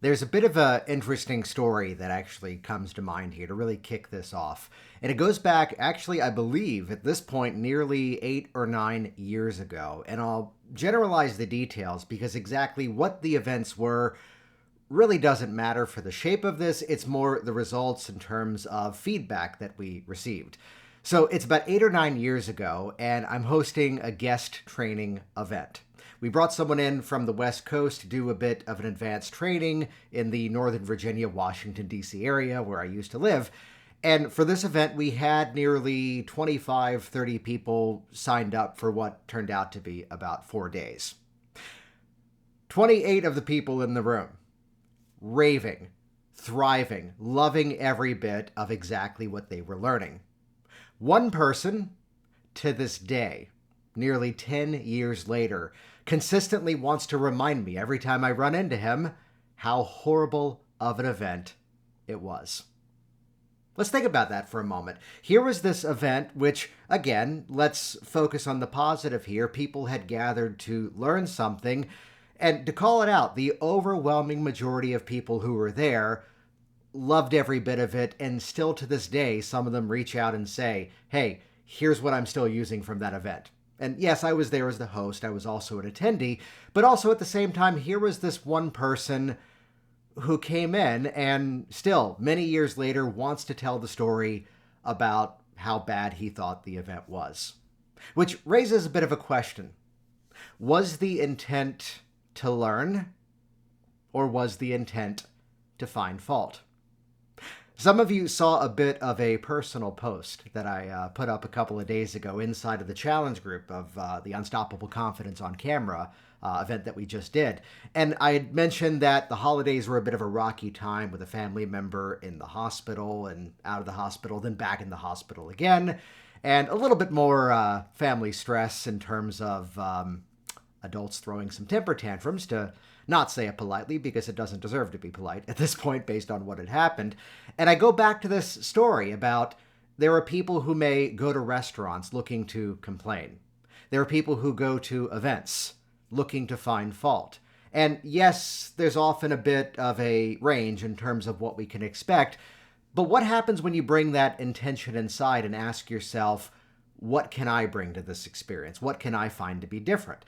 There's a bit of an interesting story that actually comes to mind here to really kick this off. And it goes back, actually, I believe, at this point, nearly 8 or 9 years ago. And I'll generalize the details because exactly what the events were really doesn't matter for the shape of this. It's more the results in terms of feedback that we received. So it's about 8 or 9 years ago, and I'm hosting a guest training event. We brought someone in from the West Coast to do a bit of an advanced training in the Northern Virginia, Washington, D.C. area where I used to live. And for this event, we had nearly 25, 30 people signed up for what turned out to be about 4 days. 28 of the people in the room, raving, thriving, loving every bit of exactly what they were learning. One person, to this day, nearly 10 years later, consistently wants to remind me every time I run into him how horrible of an event it was. Let's think about that for a moment. Here was this event, which, again, let's focus on the positive here. People had gathered to learn something, and to call it out, the overwhelming majority of people who were there loved every bit of it, and still to this day, some of them reach out and say, hey, here's what I'm still using from that event. And yes, I was there as the host. I was also an attendee. But also at the same time, here was this one person who came in and still, many years later, wants to tell the story about how bad he thought the event was. Which raises a bit of a question. Was the intent to learn, or was the intent to find fault? Some of you saw a bit of a personal post that I put up a couple of days ago inside of the challenge group of the Unstoppable Confidence on Camera event that we just did. And I had mentioned that the holidays were a bit of a rocky time with a family member in the hospital and out of the hospital, then back in the hospital again, and a little bit more family stress in terms of adults throwing some temper tantrums, to not say it politely because it doesn't deserve to be polite at this point based on what had happened. And I go back to this story about there are people who may go to restaurants looking to complain. There are people who go to events looking to find fault. And yes, there's often a bit of a range in terms of what we can expect. But what happens when you bring that intention inside and ask yourself, what can I bring to this experience? What can I find to be different?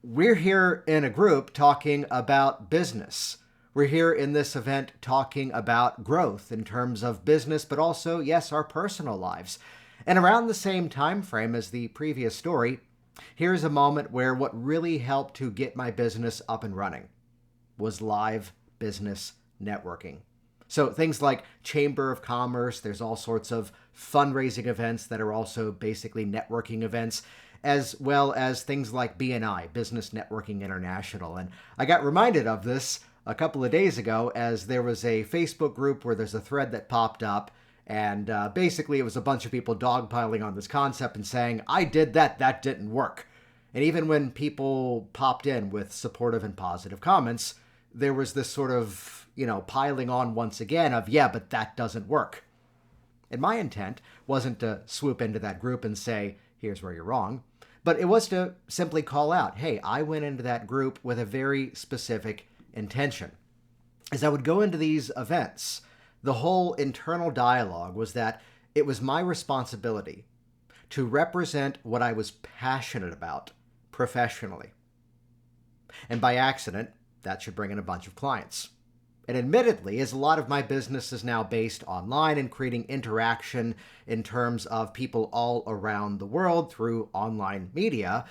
We're here in a group talking about business. We're here in this event talking about growth in terms of business, but also, yes, our personal lives. And around the same time frame as the previous story, here's a moment where what really helped to get my business up and running was live business networking. So things like Chamber of Commerce, there's all sorts of fundraising events that are also basically networking events, as well as things like BNI, Business Networking International. And I got reminded of this a couple of days ago as there was a Facebook group where there's a thread that popped up, and basically it was a bunch of people dogpiling on this concept and saying, I did that, that didn't work. And even when people popped in with supportive and positive comments, there was this sort of, piling on once again of, yeah, but that doesn't work. And my intent wasn't to swoop into that group and say, here's where you're wrong. But it was to simply call out, hey, I went into that group with a very specific intention. As I would go into these events, the whole internal dialogue was that it was my responsibility to represent what I was passionate about professionally. And by accident, that should bring in a bunch of clients. And admittedly, as a lot of my business is now based online and creating interaction in terms of people all around the world through online media,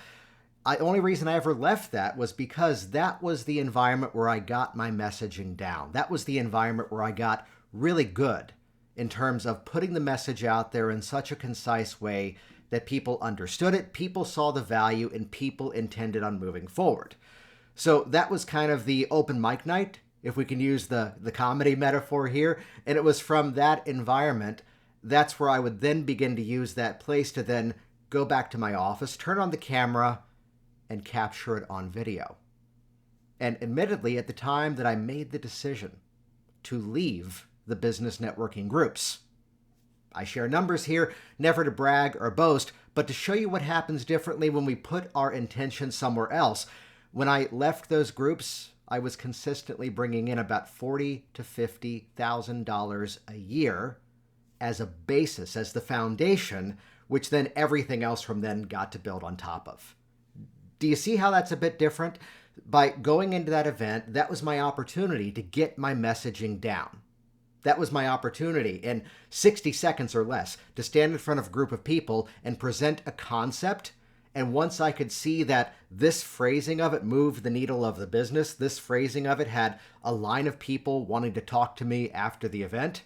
the only reason I ever left that was because that was the environment where I got my messaging down. That was the environment where I got really good in terms of putting the message out there in such a concise way that people understood it, people saw the value, and people intended on moving forward. So that was kind of the open mic night, if we can use the comedy metaphor here. And it was from that environment, that's where I would then begin to use that place to then go back to my office, turn on the camera, and capture it on video. And admittedly, at the time that I made the decision to leave the business networking groups, I share numbers here, never to brag or boast, but to show you what happens differently when we put our intention somewhere else. When I left those groups, I was consistently bringing in about $40,000 to $50,000 a year as a basis, as the foundation, which then everything else from then got to build on top of. Do you see how that's a bit different? By going into that event, that was my opportunity to get my messaging down. That was my opportunity in 60 seconds or less to stand in front of a group of people and present a concept. And once I could see that this phrasing of it moved the needle of the business, this phrasing of it had a line of people wanting to talk to me after the event,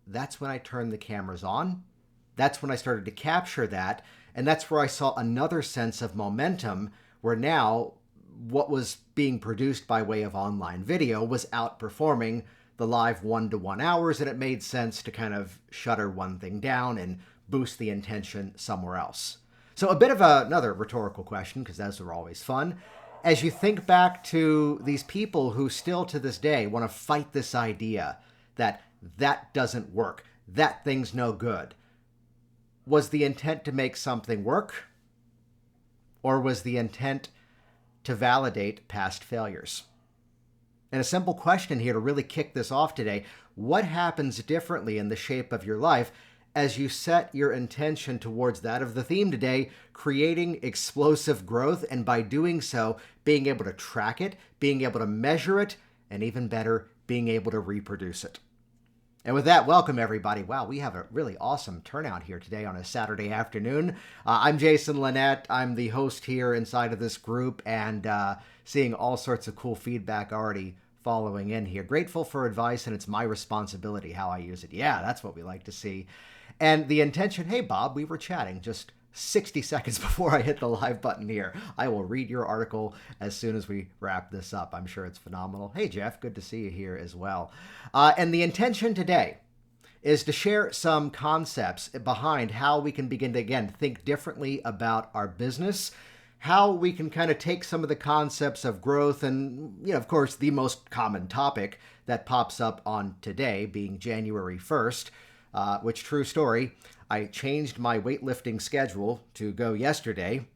that's when I turned the cameras on. That's when I started to capture that. And that's where I saw another sense of momentum, where now what was being produced by way of online video was outperforming the live 1-to-1 hours, and it made sense to kind of shutter one thing down and boost the intention somewhere else. So a bit of another rhetorical question, because those are always fun. As you think back to these people who still to this day want to fight this idea that that doesn't work, that thing's no good, was the intent to make something work? Or was the intent to validate past failures? And a simple question here to really kick this off today: what happens differently in the shape of your life as you set your intention towards that of the theme today, creating explosive growth, and by doing so, being able to track it, being able to measure it, and even better, being able to reproduce it? And with that, welcome everybody. Wow, we have a really awesome turnout here today on a Saturday afternoon. I'm Jason Linett. I'm the host here inside of this group, and seeing all sorts of cool feedback already following in here. Grateful for advice, and it's my responsibility how I use it. Yeah, that's what we like to see. And the intention, hey Bob, we were chatting just 60 seconds before I hit the live button here. I will read your article as soon as we wrap this up. I'm sure it's phenomenal. Hey Jeff, good to see you here as well. And the intention today is to share some concepts behind how we can begin to, again, think differently about our business, how we can kind of take some of the concepts of growth and, of course, the most common topic that pops up on today being January 1st, which, true story, I changed my weightlifting schedule to go yesterday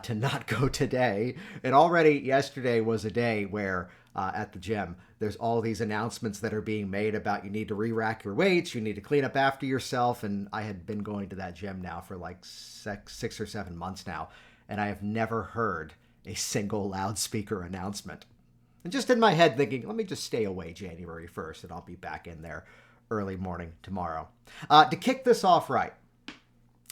to not go today. And already yesterday was a day where at the gym, there's all these announcements that are being made about you need to re-rack your weights, you need to clean up after yourself. And I had been going to that gym now for like 6 or 7 months now, and I have never heard a single loudspeaker announcement. And just in my head thinking, let me just stay away January 1st and I'll be back in there early morning tomorrow. To kick this off right,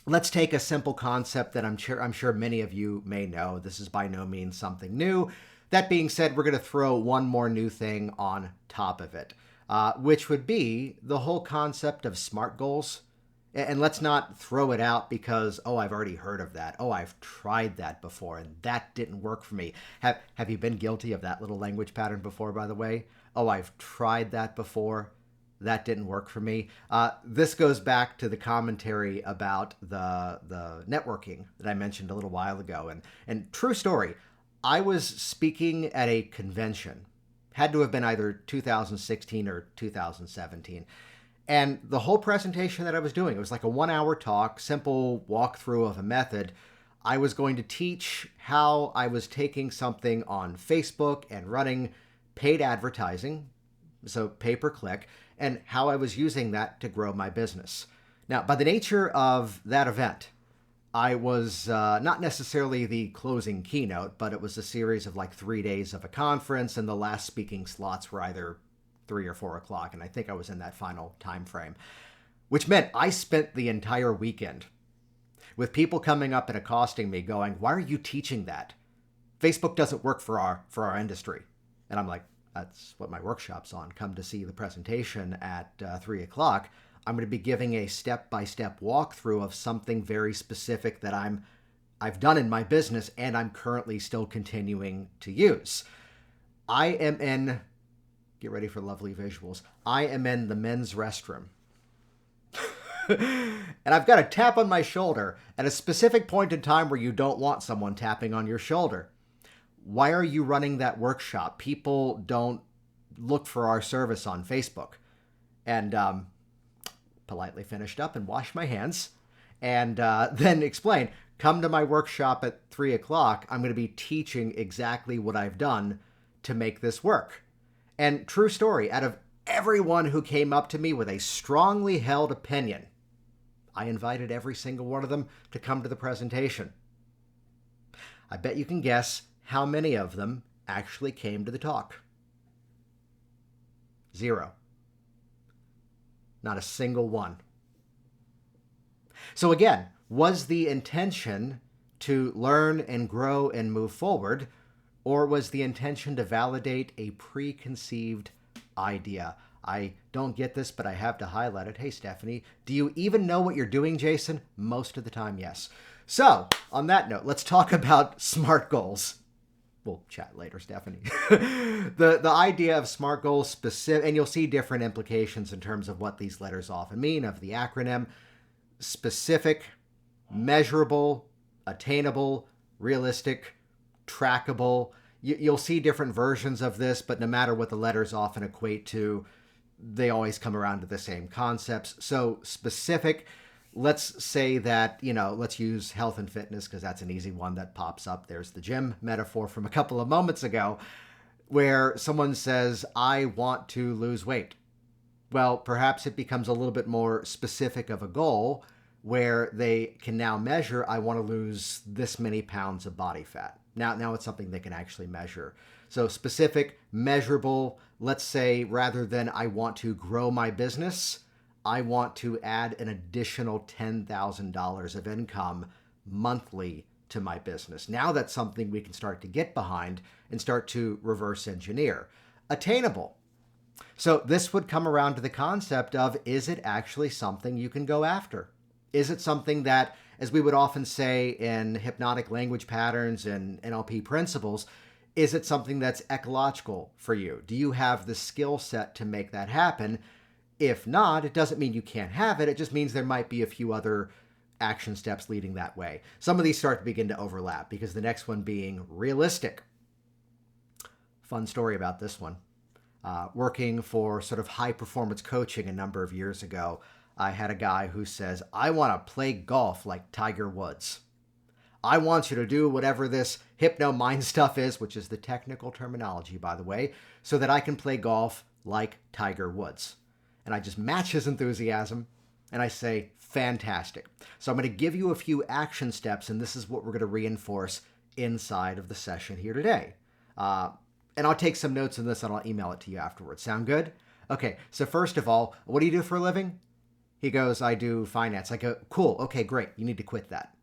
let's take a simple concept that I'm sure many of you may know. This is by no means something new. That being said, we're going to throw one more new thing on top of it, which would be the whole concept of SMART goals. And let's not throw it out because, oh, I've already heard of that. Oh, I've tried that before and that didn't work for me. Have you been guilty of that little language pattern before, by the way? Oh, I've tried that before. That didn't work for me. This goes back to the commentary about the networking that I mentioned a little while ago. And true story, I was speaking at a convention. Had to have been either 2016 or 2017. And the whole presentation that I was doing, it was like a 1-hour talk, simple walkthrough of a method. I was going to teach how I was taking something on Facebook and running paid advertising, so pay-per-click, and how I was using that to grow my business. Now, by the nature of that event, I was not necessarily the closing keynote, but it was a series of like 3 days of a conference, and the last speaking slots were either 3 or 4 o'clock, and I think I was in that final time frame, which meant I spent the entire weekend with people coming up and accosting me going, why are you teaching that? Facebook doesn't work for our industry. And I'm like, that's what my workshop's on. Come to see the presentation at 3 o'clock. I'm going to be giving a step-by-step walkthrough of something very specific that I've done in my business and I'm currently still continuing to use. I am in, get ready for lovely visuals, I am in the men's restroom. And I've got a tap on my shoulder at a specific point in time where you don't want someone tapping on your shoulder. Why are you running that workshop? People don't look for our service on Facebook. And politely finished up and washed my hands and then explained, come to my workshop at 3 o'clock. I'm going to be teaching exactly what I've done to make this work. And true story, out of everyone who came up to me with a strongly held opinion, I invited every single one of them to come to the presentation. I bet you can guess how many of them actually came to the talk. 0. Not a single one. So again, was the intention to learn and grow and move forward, or was the intention to validate a preconceived idea? I don't get this, but I have to highlight it. Hey, Stephanie, do you even know what you're doing, Jason? Most of the time, yes. So, on that note, let's talk about SMART goals. We'll chat later, Stephanie. The idea of SMART goals specific, and you'll see different implications in terms of what these letters often mean of the acronym: specific, measurable, attainable, realistic, trackable. You'll see different versions of this, but no matter what the letters often equate to, they always come around to the same concepts. So specific, let's say that, let's use health and fitness because that's an easy one that pops up. There's the gym metaphor from a couple of moments ago where someone says, I want to lose weight. Well, perhaps it becomes a little bit more specific of a goal where they can now measure, I want to lose this many pounds of body fat. Now it's something they can actually measure. So specific, measurable, let's say rather than I want to grow my business, I want to add an additional $10,000 of income monthly to my business. Now that's something we can start to get behind and start to reverse engineer. Attainable. So this would come around to the concept of, is it actually something you can go after? Is it something that, as we would often say in hypnotic language patterns and NLP principles, is it something that's ecological for you? Do you have the skill set to make that happen? If not, it doesn't mean you can't have it. It just means there might be a few other action steps leading that way. Some of these start to begin to overlap because the next one being realistic. Fun story about this one. Working for sort of high performance coaching a number of years ago, I had a guy who says, I want to play golf like Tiger Woods. I want you to do whatever this hypno mind stuff is, which is the technical terminology, by the way, so that I can play golf like Tiger Woods. And I just match his enthusiasm and I say, fantastic. So I'm going to give you a few action steps, and this is what we're going to reinforce inside of the session here today. And I'll take some notes on this and I'll email it to you afterwards. Sound good? Okay, so first of all, what do you do for a living? He goes, I do finance. I go, cool, okay, great. You need to quit that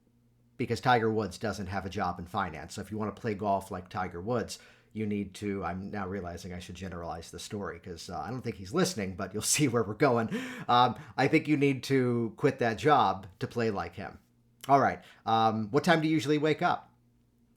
because Tiger Woods doesn't have a job in finance. So if you want to play golf like Tiger Woods, you need to, I'm now realizing I should generalize the story because I don't think he's listening, but you'll see where we're going. I think you need to quit that job to play like him. All right, what time do you usually wake up?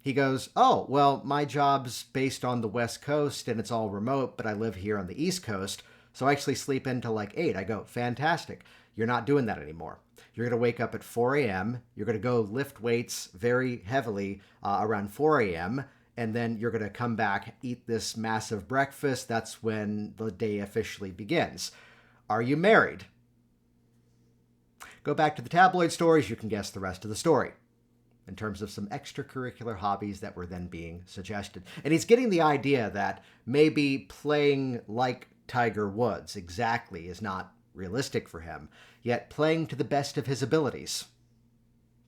He goes, oh, well, my job's based on the West Coast and it's all remote, but I live here on the East Coast. So I actually sleep into like 8. I go, fantastic. You're not doing that anymore. You're going to wake up at 4 a.m. You're going to go lift weights very heavily around 4 a.m. And then you're going to come back, eat this massive breakfast. That's when the day officially begins. Are you married? Go back to the tabloid stories. You can guess the rest of the story in terms of some extracurricular hobbies that were then being suggested. And he's getting the idea that maybe playing like Tiger Woods exactly is not realistic for him, yet playing to the best of his abilities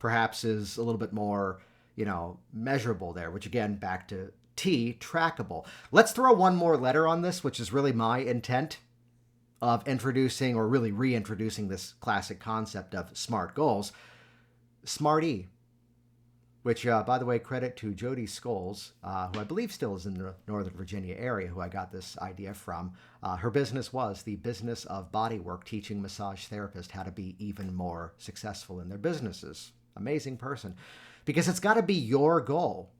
perhaps is a little bit more, measurable there, which again, back to T, trackable. Let's throw one more letter on this, which is really my intent of introducing or really reintroducing this classic concept of SMART goals. SMART E, which, by the way, credit to Jody Scholes, who I believe still is in the Northern Virginia area, who I got this idea from. Her business was the business of bodywork, teaching massage therapists how to be even more successful in their businesses. Amazing person. Because it's got to be your goal.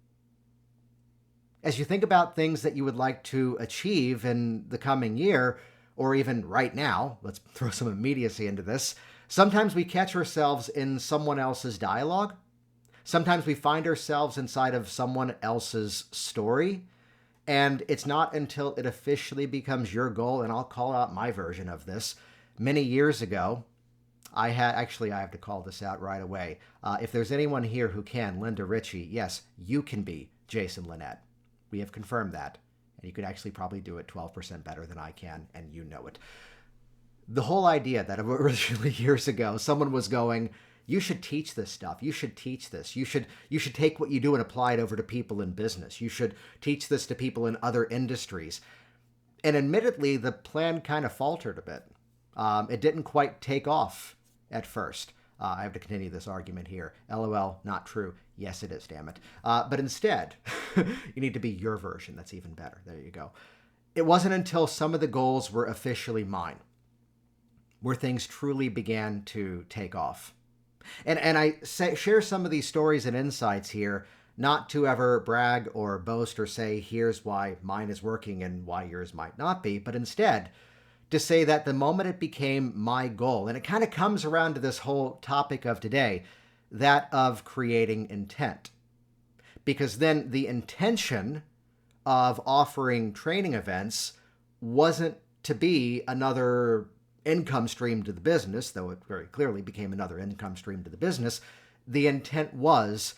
As you think about things that you would like to achieve in the coming year, or even right now, let's throw some immediacy into this, sometimes we catch ourselves in someone else's dialogue. Sometimes we find ourselves inside of someone else's story, and it's not until it officially becomes your goal, and I'll call out my version of this. Many years ago, I have to call this out right away. If there's anyone here who can, Linda Ritchie, yes, you can be Jason Linett. We have confirmed that. And you could actually probably do it 12% better than I can, and you know it. The whole idea that originally years ago, someone was going, you should teach this stuff. You should teach this. You should take what you do and apply it over to people in business. You should teach this to people in other industries. And admittedly, the plan kind of faltered a bit. It didn't quite take off at first. I have to continue this argument here. LOL, not true. Yes, it is, damn it. But instead, you need to be your version. That's even better. There you go. It wasn't until some of the goals were officially mine where things truly began to take off. And I share some of these stories and insights here, not to ever brag or boast or say, here's why mine is working and why yours might not be, but instead to say that the moment it became my goal, and it kind of comes around to this whole topic of today, that of creating intent. Because then the intention of offering training events wasn't to be another income stream to the business, though it very clearly became another income stream to the business. The intent was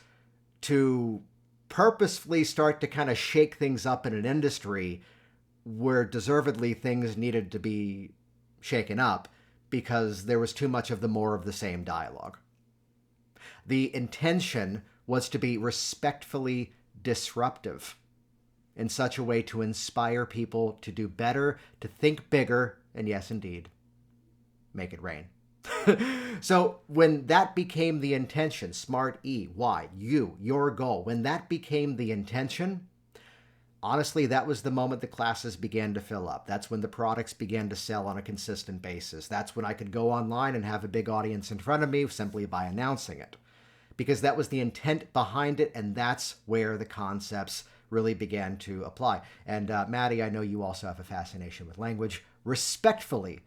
to purposefully start to kind of shake things up in an industry where deservedly things needed to be shaken up because there was too much of the more of the same dialogue. The intention was to be respectfully disruptive in such a way to inspire people to do better, to think bigger, and yes, indeed, make it rain. So when that became the intention, SMART E, why, you, your goal, when that became the intention, honestly, that was the moment the classes began to fill up. That's when the products began to sell on a consistent basis. That's when I could go online and have a big audience in front of me simply by announcing it. Because that was the intent behind it, and that's where the concepts really began to apply. And Maddie, I know you also have a fascination with language. Respectfully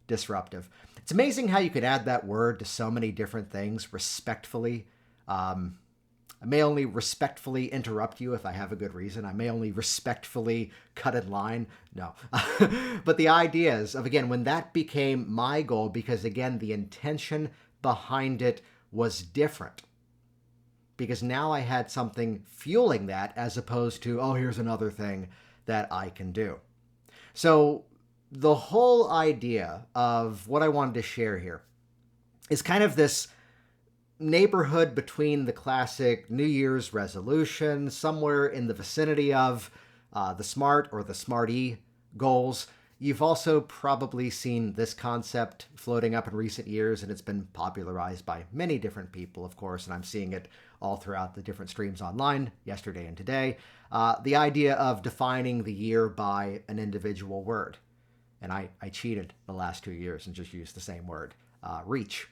disruptive. It's amazing how you could add that word to so many different things, respectfully. I may only respectfully interrupt you if I have a good reason. I may only respectfully cut in line. No. But the idea is of, again, when that became my goal, because again, the intention behind it was different. Because now I had something fueling that as opposed to, oh, here's another thing that I can do. So the whole idea of what I wanted to share here is kind of this neighborhood between the classic New Year's resolution, somewhere in the vicinity of the SMART or the SMART-E goals. You've also probably seen this concept floating up in recent years, and it's been popularized by many different people, of course, and I'm seeing it all throughout the different streams online, yesterday and today. The idea of defining the year by an individual word. And I cheated the last 2 years and just used the same word, reach,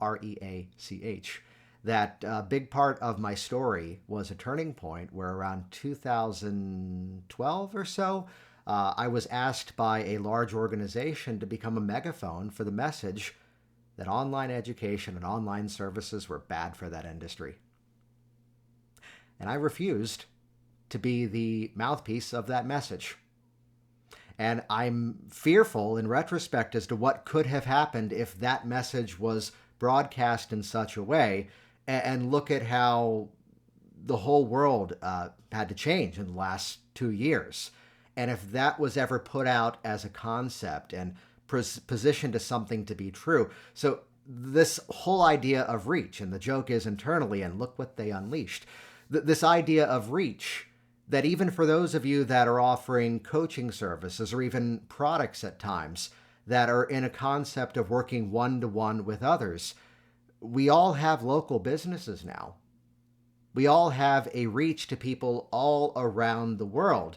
R-E-A-C-H. That big part of my story was a turning point where around 2012 or so, I was asked by a large organization to become a megaphone for the message that online education and online services were bad for that industry. And I refused to be the mouthpiece of that message. And I'm fearful in retrospect as to what could have happened if that message was broadcast in such a way, and look at how the whole world had to change in the last 2 years. And if that was ever put out as a concept and positioned as something to be true. So this whole idea of reach, and the joke is internally, and look what they unleashed. This idea of reach, that even for those of you that are offering coaching services or even products at times that are in a concept of working one-to-one with others, we all have local businesses now. We all have a reach to people all around the world.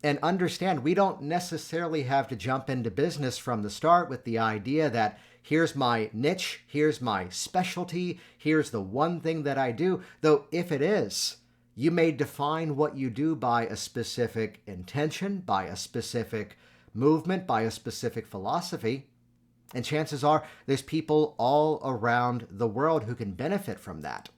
And understand, we don't necessarily have to jump into business from the start with the idea that here's my niche, here's my specialty, here's the one thing that I do. Though if it is, you may define what you do by a specific intention, by a specific movement, by a specific philosophy. And chances are there's people all around the world who can benefit from that.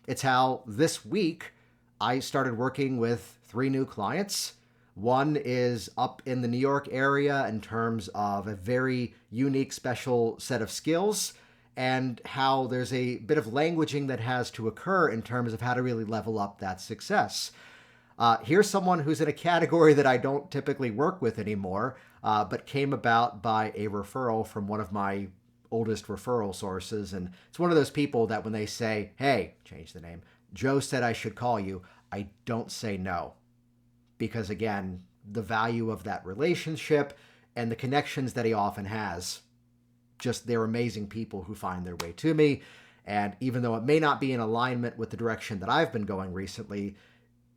It's how this week I started working with 3 new clients. One is up in the New York area in terms of a very unique, special set of skills, and how there's a bit of languaging that has to occur in terms of how to really level up that success. Here's someone who's in a category that I don't typically work with anymore, but came about by a referral from one of my oldest referral sources. And it's one of those people that when they say, hey, change the name, Joe said I should call you, I don't say no. Because again, the value of that relationship and the connections that he often has, just they're amazing people who find their way to me. And even though it may not be in alignment with the direction that I've been going recently,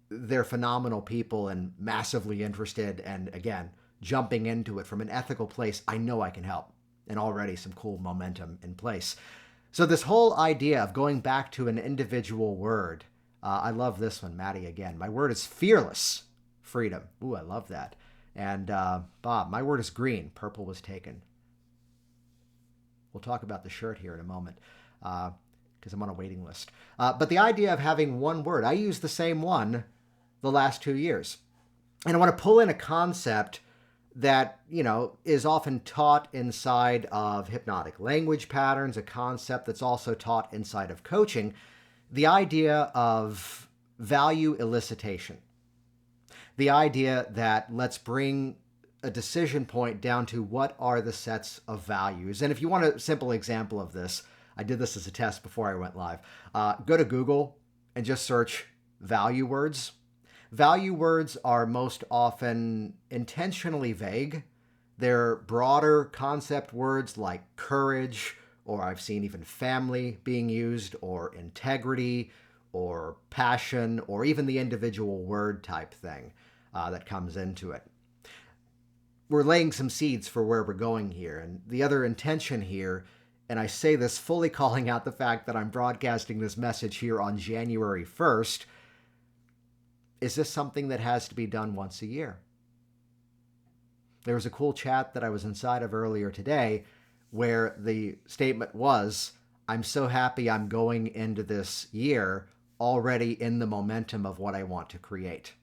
they're phenomenal people and massively interested. And again, jumping into it from an ethical place, I know I can help. And already some cool momentum in place. So this whole idea of going back to an individual word, I love this one, Maddie, again. My word is fearless. Freedom. Ooh, I love that. And Bob, my word is green. Purple was taken. We'll talk about the shirt here in a moment because I'm on a waiting list. But the idea of having one word, I use the same one the last 2 years. And I want to pull in a concept that, is often taught inside of hypnotic language patterns, a concept that's also taught inside of coaching, the idea of value elicitation. The idea that let's bring a decision point down to what are the sets of values. And if you want a simple example of this, I did this as a test before I went live. Go to Google and just search value words. Value words are most often intentionally vague. They're broader concept words like courage, or I've seen even family being used, or integrity, or passion, or even the individual word type thing that comes into it. We're laying some seeds for where we're going here. And the other intention here, and I say this fully calling out the fact that I'm broadcasting this message here on January 1st, is this something that has to be done once a year? There was a cool chat that I was inside of earlier today where the statement was, I'm so happy I'm going into this year already in the momentum of what I want to create.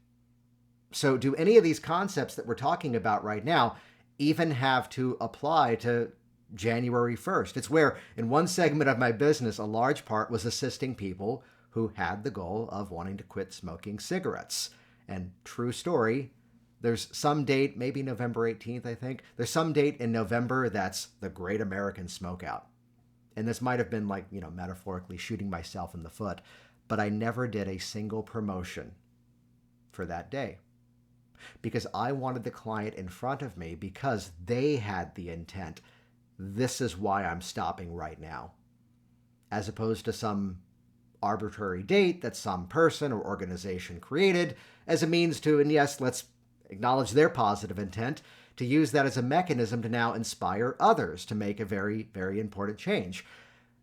So do any of these concepts that we're talking about right now even have to apply to January 1st? It's where in one segment of my business, a large part was assisting people who had the goal of wanting to quit smoking cigarettes. And true story, there's some date, maybe November 18th, I think. There's some date in November that's the Great American Smokeout. And this might have been like, metaphorically shooting myself in the foot, but I never did a single promotion for that day because I wanted the client in front of me because they had the intent. This is why I'm stopping right now, as opposed to some arbitrary date that some person or organization created as a means to, and yes, let's acknowledge their positive intent, to use that as a mechanism to now inspire others to make a very, very important change.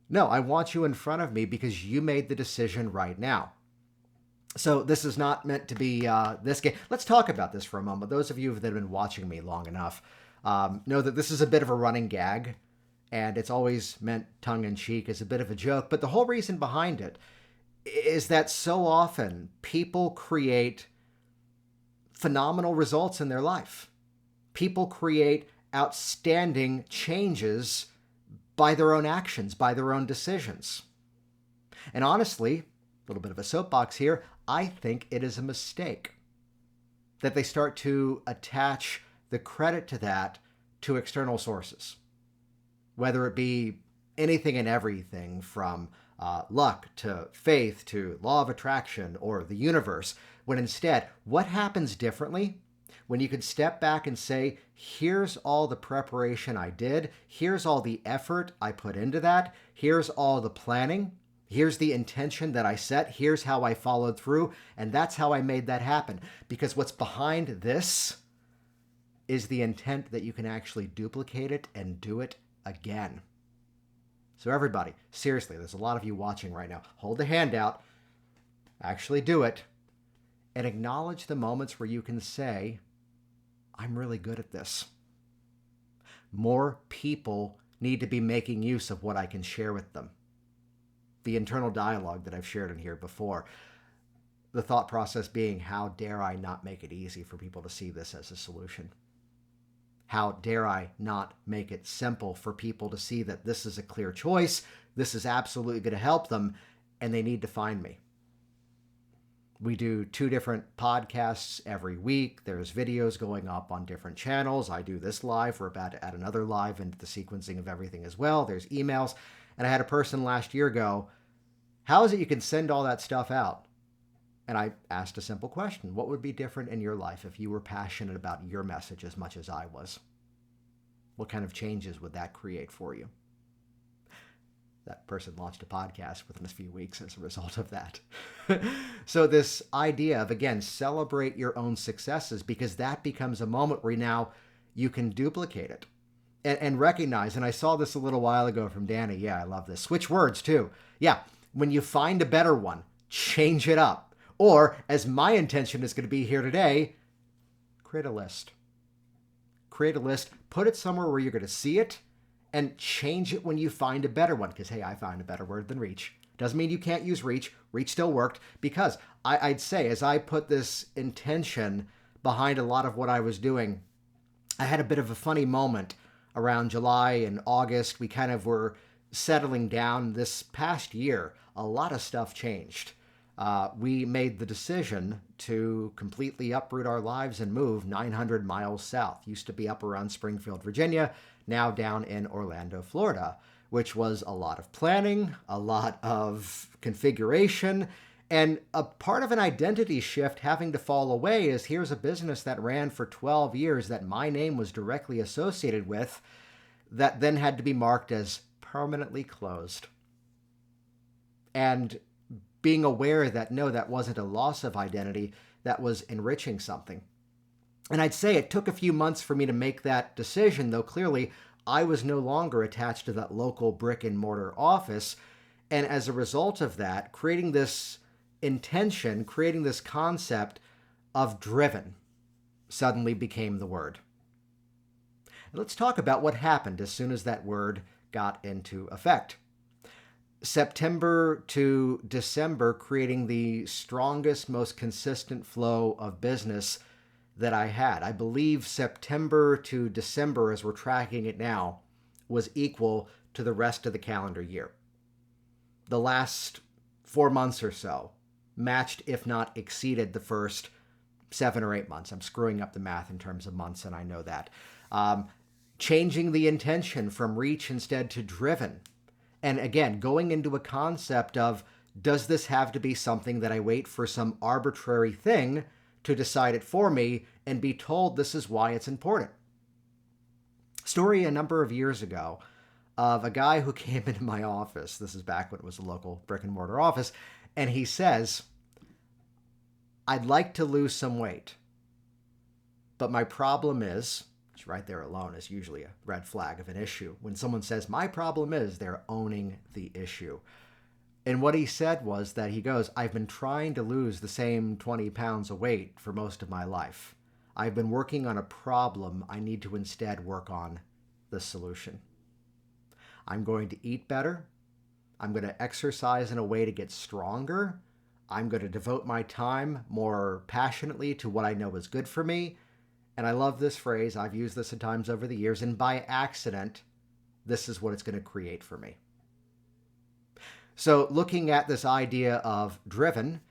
No, I want you in front of me because you made the decision right now. So this is not meant to be this game. Let's talk about this for a moment. Those of you that have been watching me long enough know that this is a bit of a running gag, and it's always meant tongue-in-cheek as a bit of a joke. But the whole reason behind it is that so often people create phenomenal results in their life. People create outstanding changes by their own actions, by their own decisions. And honestly, a little bit of a soapbox here, I think it is a mistake that they start to attach the credit to that to external sources, whether it be anything and everything from luck to faith to law of attraction or the universe, when instead, what happens differently when you can step back and say, here's all the preparation I did, here's all the effort I put into that, here's all the planning, here's the intention that I set, here's how I followed through, and that's how I made that happen. Because what's behind this is the intent that you can actually duplicate it and do it again. So everybody, seriously, there's a lot of you watching right now. Hold the hand out, actually do it, and acknowledge the moments where you can say, I'm really good at this. More people need to be making use of what I can share with them. The internal dialogue that I've shared in here before. The thought process being, how dare I not make it easy for people to see this as a solution? How dare I not make it simple for people to see that this is a clear choice, this is absolutely going to help them, and they need to find me. We do 2 different podcasts every week. There's videos going up on different channels. I do this live. We're about to add another live into the sequencing of everything as well. There's emails. And I had a person last year go, how is it you can send all that stuff out? And I asked a simple question. What would be different in your life if you were passionate about your message as much as I was? What kind of changes would that create for you? That person launched a podcast within a few weeks as a result of that. So this idea of, again, celebrate your own successes, because that becomes a moment where now you can duplicate it and recognize, and I saw this a little while ago from Danny. Yeah, I love this. Switch words too. Yeah, when you find a better one, change it up. Or, as my intention is going to be here today, create a list. Create a list, put it somewhere where you're going to see it, and change it when you find a better one. Because, hey, I found a better word than reach. Doesn't mean you can't use reach. Reach still worked. Because I'd say, as I put this intention behind a lot of what I was doing, I had a bit of a funny moment around July and August. We kind of were settling down. This past year, a lot of stuff changed. We made the decision to completely uproot our lives and move 900 miles south. Used to be up around Springfield, Virginia, now down in Orlando, Florida, which was a lot of planning, a lot of configuration, and a part of an identity shift having to fall away. Is here's a business that ran for 12 years that my name was directly associated with, that then had to be marked as permanently closed. And being aware that, no, that wasn't a loss of identity, that was enriching something. And I'd say it took a few months for me to make that decision, though clearly I was no longer attached to that local brick and mortar office. And as a result of that, creating this intention, creating this concept of driven suddenly became the word. And let's talk about what happened as soon as that word got into effect. September to December, creating the strongest, most consistent flow of business that I had. I believe September to December, as we're tracking it now, was equal to the rest of the calendar year. The last 4 months or so matched, if not exceeded, the first 7 or 8 months. I'm screwing up the math in terms of months, and I know that. Changing the intention from reach instead to driven. And again, going into a concept of, does this have to be something that I wait for some arbitrary thing to decide it for me and be told this is why it's important? Story a number of years ago of a guy who came into my office. This is back when it was a local brick and mortar office. And he says, I'd like to lose some weight, but my problem is, right there alone is usually a red flag of an issue. When someone says, my problem is, they're owning the issue. And what he said was that he goes, I've been trying to lose the same 20 pounds of weight for most of my life. I've been working on a problem. I need to instead work on the solution. I'm going to eat better. I'm going to exercise in a way to get stronger. I'm going to devote my time more passionately to what I know is good for me. And I love this phrase. I've used this at times over the years. And by accident, this is what it's going to create for me. So looking at this idea of driven,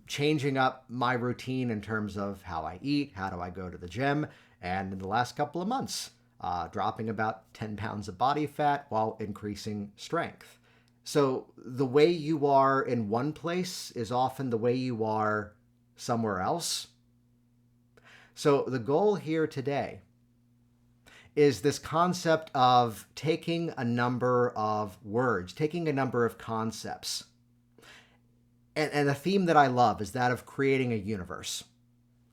changing up my routine in terms of how I eat, how do I go to the gym, and in the last couple of months, dropping about 10 pounds of body fat while increasing strength. So the way you are in one place is often the way you are somewhere else. So the goal here today is this concept of taking a number of words, taking a number of concepts. And the theme that I love is that of creating a universe,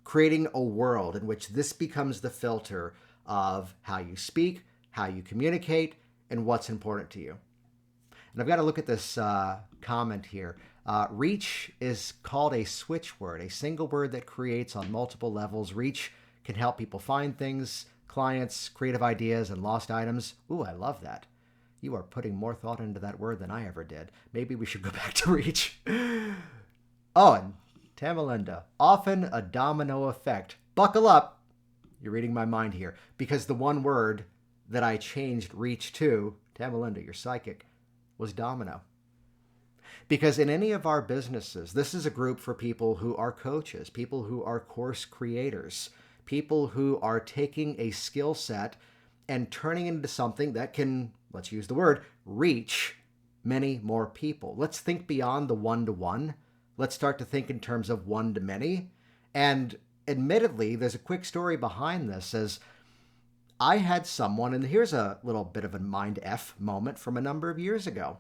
creating a world in which this becomes the filter of how you speak, how you communicate, and what's important to you. And I've got to look at this comment here. Reach is called a switch word, a single word that creates on multiple levels. Reach can help people find things, clients, creative ideas, and lost items. Ooh, I love that. You are putting more thought into that word than I ever did. Maybe we should go back to reach. Oh, and Tamalinda, often a domino effect. Buckle up. You're reading my mind here. Because the one word that I changed reach to, Tamalinda, you're psychic, was domino. Because in any of our businesses, this is a group for people who are coaches, people who are course creators, people who are taking a skill set and turning it into something that can, let's use the word, reach many more people. Let's think beyond the one-to-one. Let's start to think in terms of one-to-many. And admittedly, there's a quick story behind this, as I had someone, and here's a little bit of a mind F moment from a number of years ago.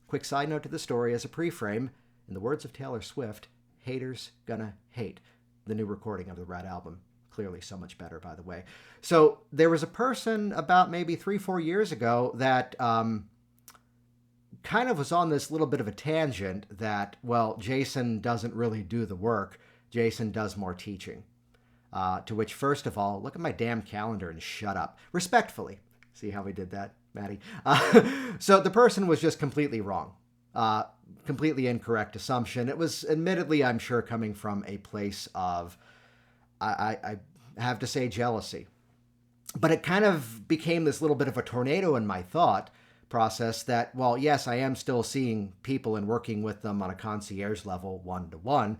Quick side note to the story as a pre-frame. In the words of Taylor Swift, haters gonna hate. The new recording of the Red album. Clearly so much better, by the way. So there was a person about maybe 3-4 years ago that kind of was on this little bit of a tangent that, well, Jason doesn't really do the work. Jason does more teaching. To which, first of all, look at my damn calendar and shut up. Respectfully. See how we did that, Maddie? So the person was just completely wrong. Completely incorrect assumption. It was admittedly, I'm sure, coming from a place of, I have to say, jealousy. But it kind of became this little bit of a tornado in my thought process that, well, yes, I am still seeing people and working with them on a concierge level, one-to-one.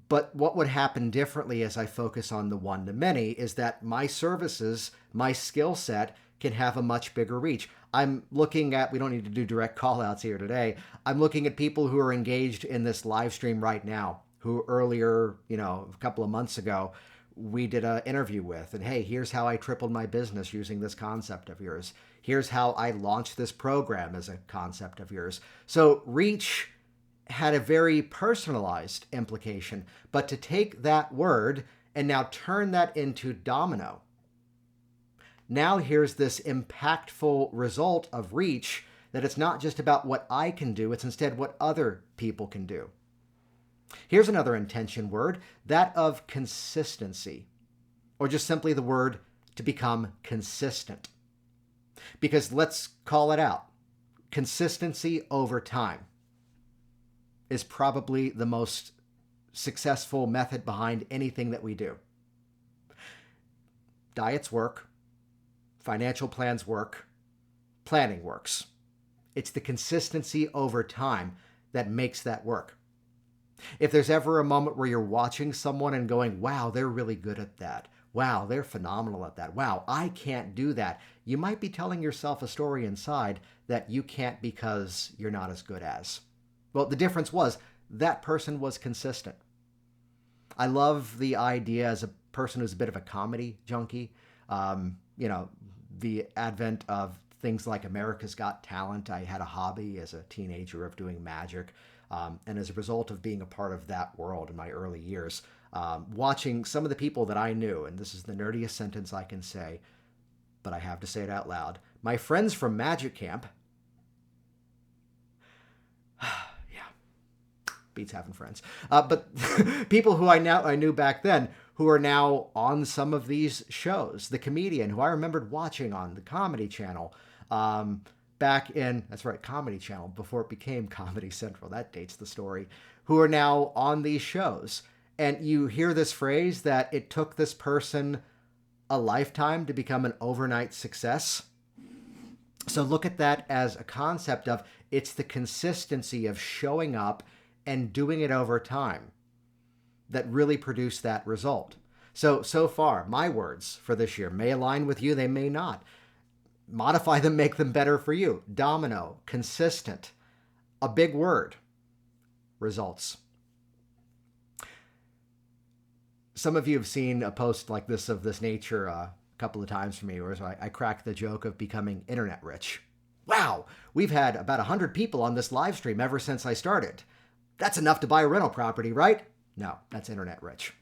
But what would happen differently as I focus on the one-to-many is that my services, my skill set, can have a much bigger reach. I'm looking at, we don't need to do direct call-outs here today, I'm looking at people who are engaged in this live stream right now, who earlier, a couple of months ago, we did an interview with, and hey, here's how I tripled my business using this concept of yours. Here's how I launched this program as a concept of yours. So reach had a very personalized implication, but to take that word and now turn that into domino. Now here's this impactful result of reach that it's not just about what I can do, it's instead what other people can do. Here's another intention word, that of consistency, or just simply the word to become consistent. Because let's call it out. Consistency over time is probably the most successful method behind anything that we do. Diets work. Financial plans work. Planning works. It's the consistency over time that makes that work. If there's ever a moment where you're watching someone and going, wow, they're really good at that. Wow, they're phenomenal at that. Wow, I can't do that. You might be telling yourself a story inside that you can't because you're not as good as. Well, the difference was that person was consistent. I love the idea as a person who's a bit of a comedy junkie. The advent of things like America's Got Talent. I had a hobby as a teenager of doing magic. And as a result of being a part of that world in my early years, watching some of the people that I knew, and this is the nerdiest sentence I can say, but I have to say it out loud. My friends from Magic Camp, beats having friends. But people who I knew back then who are now on some of these shows. The comedian who I remembered watching on the Comedy Channel back in, that's right, Comedy Channel, before it became Comedy Central. That dates the story. Who are now on these shows. And you hear this phrase that it took this person a lifetime to become an overnight success. So look at that as a concept of it's the consistency of showing up and doing it over time that really produce that result. So far, my words for this year may align with you, they may not. Modify them, make them better for you. Domino, consistent, a big word, results. Some of you have seen a post like this of this nature a couple of times from me, where I crack the joke of becoming internet rich. Wow, we've had about 100 people on this live stream ever since I started. That's enough to buy a rental property, right? No, that's internet rich.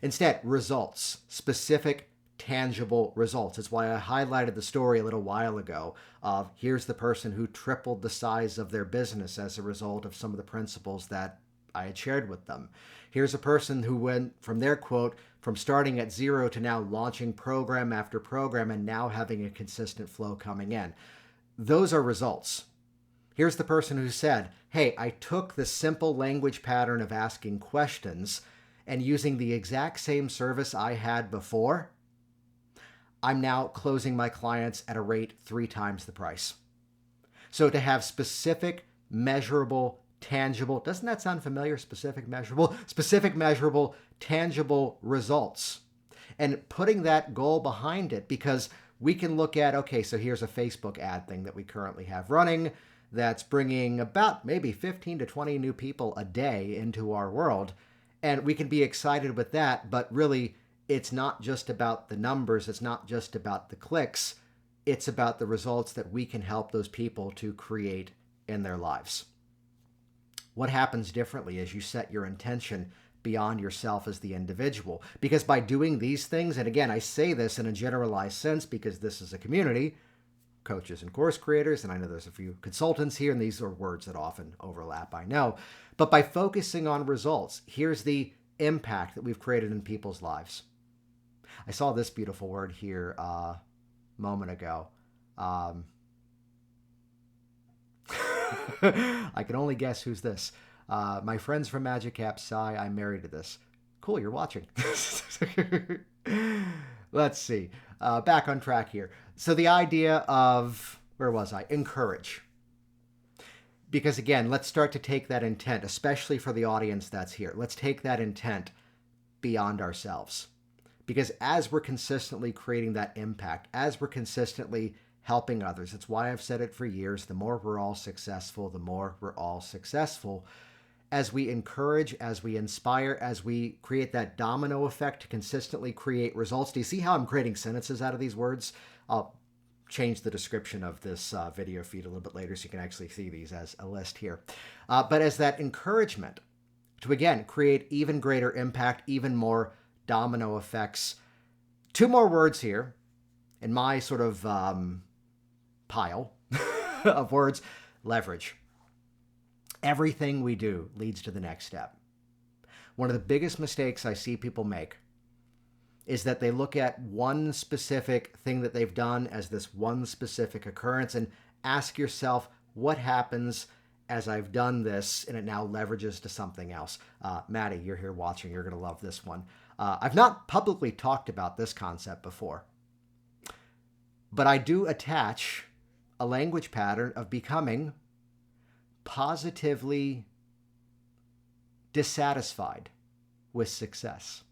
Instead, results, specific, tangible results. It's why I highlighted the story a little while ago of here's the person who tripled the size of their business as a result of some of the principles that I had shared with them. Here's a person who went from their quote, from starting at zero to now launching program after program and now having a consistent flow coming in. Those are results. Here's the person who said, hey, I took the simple language pattern of asking questions and using the exact same service I had before, I'm now closing my clients at a rate 3 times the price. So to have specific, measurable, tangible. Doesn't that sound familiar? Specific, measurable, tangible results. And putting that goal behind it, because we can look at, okay, so here's a Facebook ad thing that we currently have running that's bringing about maybe 15 to 20 new people a day into our world. And we can be excited with that, but really it's not just about the numbers. It's not just about the clicks. It's about the results that we can help those people to create in their lives. What happens differently as you set your intention beyond yourself as the individual? Because by doing these things, and again, I say this in a generalized sense because this is a community, coaches and course creators, and I know there's a few consultants here, and these are words that often overlap, I know. But by focusing on results, here's the impact that we've created in people's lives. I saw this beautiful word here a moment ago. I can only guess who's this. My friends from Magic App Psi, I'm married to this. Cool, you're watching. Let's see. Back on track here. So the idea of, where was I? Encourage. Because again, let's start to take that intent, especially for the audience that's here. Let's take that intent beyond ourselves. Because as we're consistently creating that impact, as we're consistently helping others, it's why I've said it for years, the more we're all successful, the more we're all successful. As we encourage, as we inspire, as we create that domino effect to consistently create results. Do you see how I'm creating sentences out of these words? I'll change the description of this video feed a little bit later so you can actually see these as a list here. But as that encouragement to, again, create even greater impact, even more domino effects. Two more words here in my sort of pile of words. Leverage. Everything we do leads to the next step. One of the biggest mistakes I see people make is that they look at one specific thing that they've done as this one specific occurrence and ask yourself, what happens as I've done this and it now leverages to something else? Maddie, you're here watching. You're going to love this one. I've not publicly talked about this concept before, but I do attach a language pattern of becoming positively dissatisfied with success.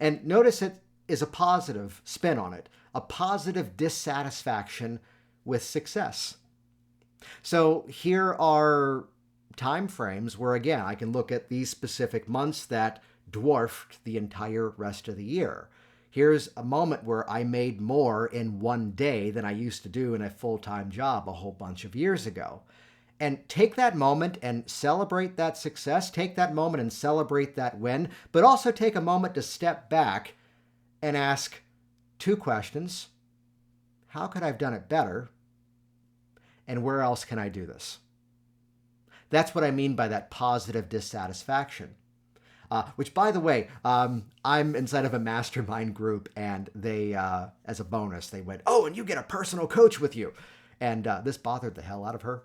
And notice it is a positive spin on it, a positive dissatisfaction with success. So here are time frames where, again, I can look at these specific months that dwarfed the entire rest of the year. Here's a moment where I made more in one day than I used to do in a full-time job a whole bunch of years ago. And take that moment and celebrate that success. Take that moment and celebrate that win, but also take a moment to step back and ask two questions. How could I have done it better? And where else can I do this? That's what I mean by that positive dissatisfaction. Which, by the way, I'm inside of a mastermind group, and they, as a bonus, they went, oh, and you get a personal coach with you. And this bothered the hell out of her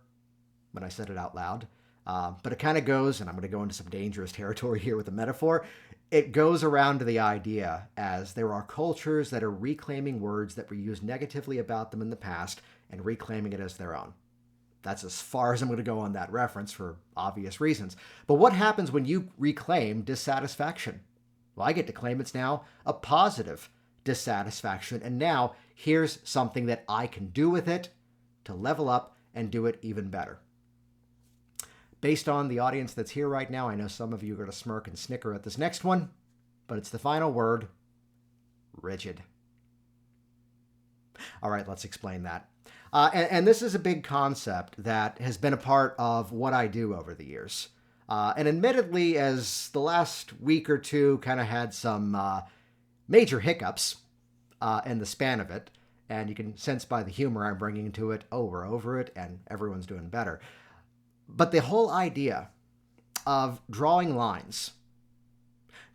when I said it out loud. But it kind of goes, and I'm going to go into some dangerous territory here with the metaphor. It goes around to the idea as there are cultures that are reclaiming words that were used negatively about them in the past and reclaiming it as their own. That's as far as I'm going to go on that reference for obvious reasons. But what happens when you reclaim dissatisfaction? Well, I get to claim it's now a positive dissatisfaction. And now here's something that I can do with it to level up and do it even better. Based on the audience that's here right now, I know some of you are going to smirk and snicker at this next one, but it's the final word, rigid. All right, let's explain that. And this is a big concept that has been a part of what I do over the years. And admittedly, as the last week or two kind of had some major hiccups in the span of it, and you can sense by the humor I'm bringing to it, oh, we're over it, and everyone's doing better. But the whole idea of drawing lines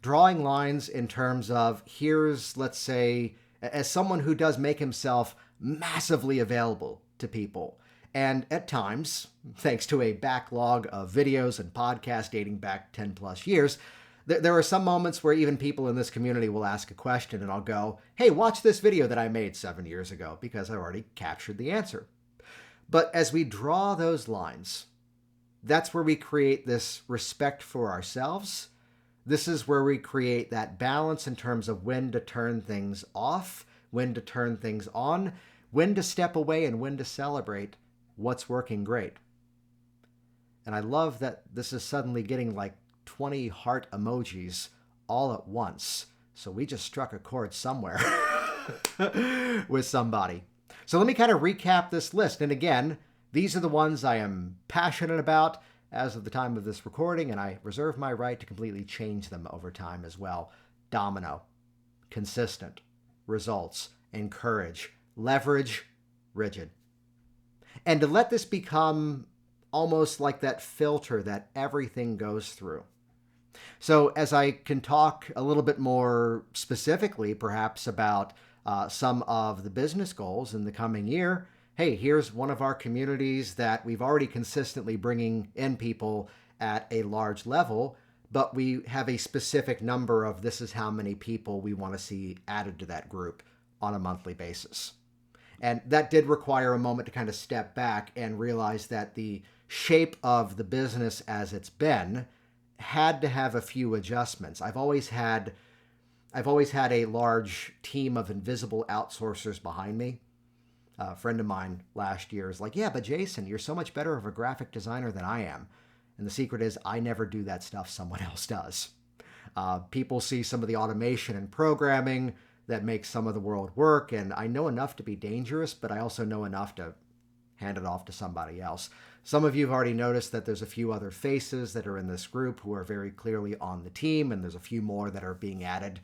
in terms of here's, let's say, as someone who does make himself massively available to people. And at times, thanks to a backlog of videos and podcasts dating back 10 plus years, there are some moments where even people in this community will ask a question and I'll go, hey, watch this video that I made 7 years ago because I already captured the answer. But as we draw those lines, that's where we create this respect for ourselves. This is where we create that balance in terms of when to turn things off, when to turn things on, when to step away, and when to celebrate what's working great. And I love that this is suddenly getting like 20 heart emojis all at once. So we just struck a chord somewhere with somebody. So let me kind of recap this list. And again, these are the ones I am passionate about as of the time of this recording, and I reserve my right to completely change them over time as well. Domino, consistent, results, encourage, leverage, rigid. And to let this become almost like that filter that everything goes through. So as I can talk a little bit more specifically, perhaps about some of the business goals in the coming year, hey, here's one of our communities that we've already consistently bringing in people at a large level, but we have a specific number of this is how many people we want to see added to that group on a monthly basis. And that did require a moment to kind of step back and realize that the shape of the business as it's been had to have a few adjustments. I've always had a large team of invisible outsourcers behind me. A friend of mine last year is like, yeah, but Jason, you're so much better of a graphic designer than I am. And the secret is I never do that stuff someone else does. People see some of the automation and programming that makes some of the world work, and I know enough to be dangerous, but I also know enough to hand it off to somebody else. Some of you have already noticed that there's a few other faces that are in this group who are very clearly on the team, and there's a few more that are being added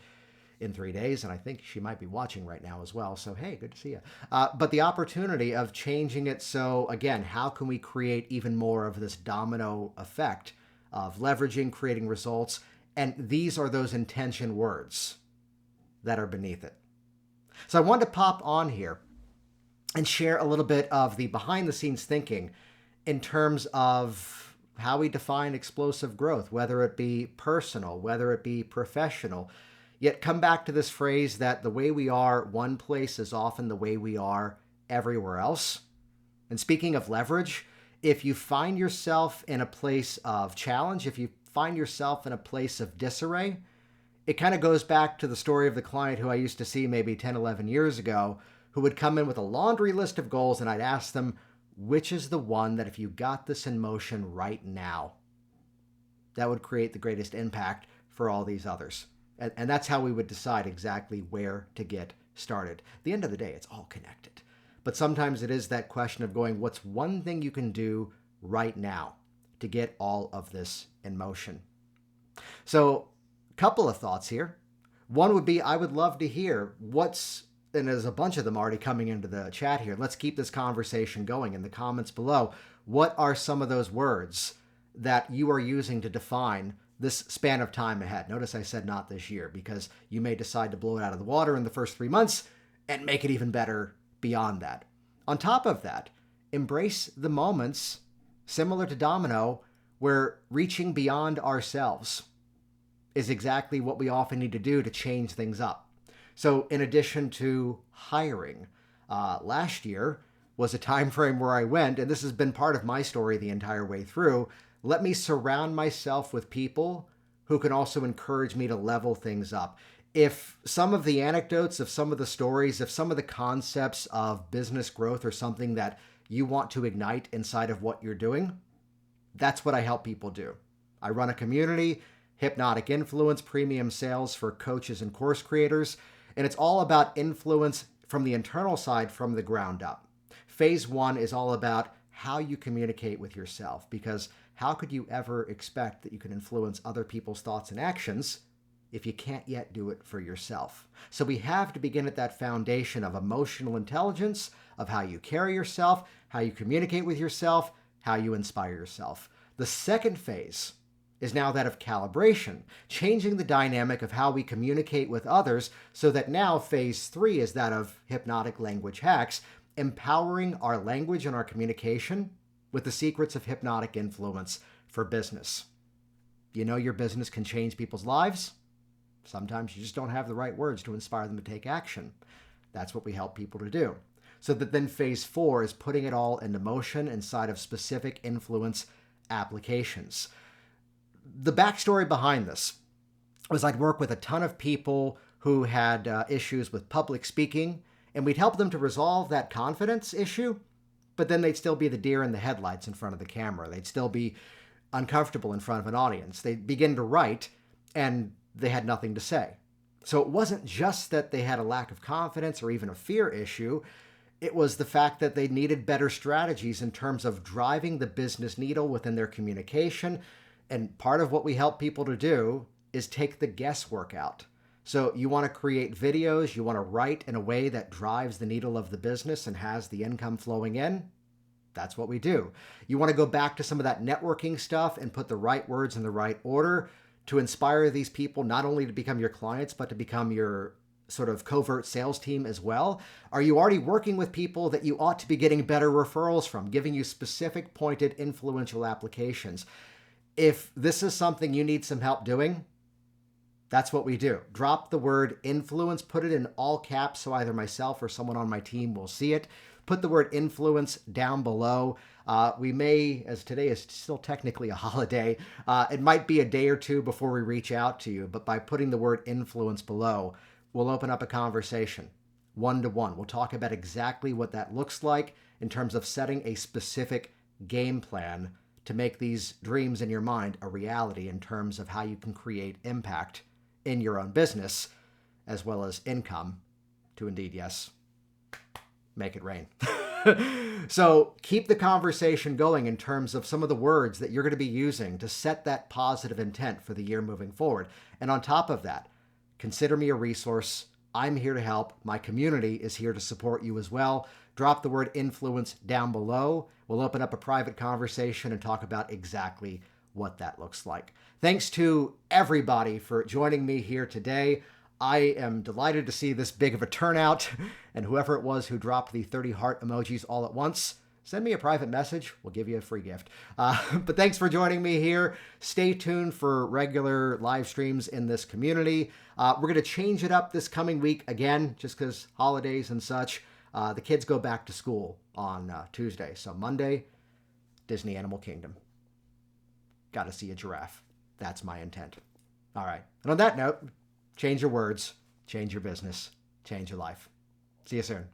in 3 days, and I think she might be watching right now as well. So, hey, good to see you. But the opportunity of changing it so, again, how can we create even more of this domino effect of leveraging, creating results? And these are those intention words that are beneath it. So I wanted to pop on here and share a little bit of the behind-the-scenes thinking in terms of how we define explosive growth, whether it be personal, whether it be professional. Yet come back to this phrase that the way we are one place is often the way we are everywhere else. And speaking of leverage, if you find yourself in a place of challenge, if you find yourself in a place of disarray, it kind of goes back to the story of the client who I used to see maybe 10, 11 years ago, who would come in with a laundry list of goals, and I'd ask them, which is the one that if you got this in motion right now, that would create the greatest impact for all these others? And that's how we would decide exactly where to get started. At the end of the day, it's all connected. But sometimes it is that question of going, what's one thing you can do right now to get all of this in motion? So a couple of thoughts here. One would be, I would love to hear and there's a bunch of them already coming into the chat here. Let's keep this conversation going in the comments below. What are some of those words that you are using to define this span of time ahead? Notice I said not this year, because you may decide to blow it out of the water in the first 3 months and make it even better beyond that. On top of that, embrace the moments similar to domino where reaching beyond ourselves is exactly what we often need to do to change things up. So in addition to hiring, last year was a time frame where I went, and this has been part of my story the entire way through, let me surround myself with people who can also encourage me to level things up. If some of the anecdotes, of some of the stories, if some of the concepts of business growth are something that you want to ignite inside of what you're doing, that's what I help people do. I run a community, Hypnotic Influence, premium sales for coaches and course creators, and it's all about influence from the internal side, from the ground up. Phase 1 is all about how you communicate with yourself, because how could you ever expect that you can influence other people's thoughts and actions if you can't yet do it for yourself? So we have to begin at that foundation of emotional intelligence, of how you carry yourself, how you communicate with yourself, how you inspire yourself. The second phase is now that of calibration, changing the dynamic of how we communicate with others, so that now phase 3 is that of hypnotic language hacks, empowering our language and our communication with the secrets of hypnotic influence for business. You know your business can change people's lives. Sometimes you just don't have the right words to inspire them to take action. That's what we help people to do. so that then phase 4 is putting it all into motion inside of specific influence applications. The backstory behind this was I'd work with a ton of people who had issues with public speaking, and we'd help them to resolve that confidence issue, but then they'd still be the deer in the headlights in front of the camera. They'd still be uncomfortable in front of an audience. They'd begin to write, and they had nothing to say. So it wasn't just that they had a lack of confidence or even a fear issue. It was the fact that they needed better strategies in terms of driving the business needle within their communication. And part of what we help people to do is take the guesswork out. So you want to create videos, you want to write in a way that drives the needle of the business and has the income flowing in. That's what we do. You want to go back to some of that networking stuff and put the right words in the right order to inspire these people not only to become your clients, but to become your sort of covert sales team as well. Are you already working with people that you ought to be getting better referrals from, giving you specific, pointed, influential applications? If this is something you need some help doing, that's what we do. Drop the word influence, put it in all caps so either myself or someone on my team will see it. Put the word influence down below. We may, as today is still technically a holiday, it might be a day or two before we reach out to you, but by putting the word influence below, we'll open up a conversation, one-to-one. We'll talk about exactly what that looks like in terms of setting a specific game plan to make these dreams in your mind a reality in terms of how you can create impact in your own business, as well as income to indeed, yes, make it rain. So keep the conversation going in terms of some of the words that you're going to be using to set that positive intent for the year moving forward. And on top of that, consider me a resource. I'm here to help. My community is here to support you as well. Drop the word influence down below. We'll open up a private conversation and talk about exactly what that looks like. Thanks to everybody for joining me here today. I am delighted to see this big of a turnout, and whoever it was who dropped the 30 heart emojis all at once, send me a private message. We'll give you a free gift. But thanks for joining me here. Stay tuned for regular live streams in this community. We're going to change it up this coming week again, just because holidays and such. The kids go back to school on Tuesday. So Monday, Disney Animal Kingdom. Got to see a giraffe. That's my intent. All right. And on that note, change your words, change your business, change your life. See you soon.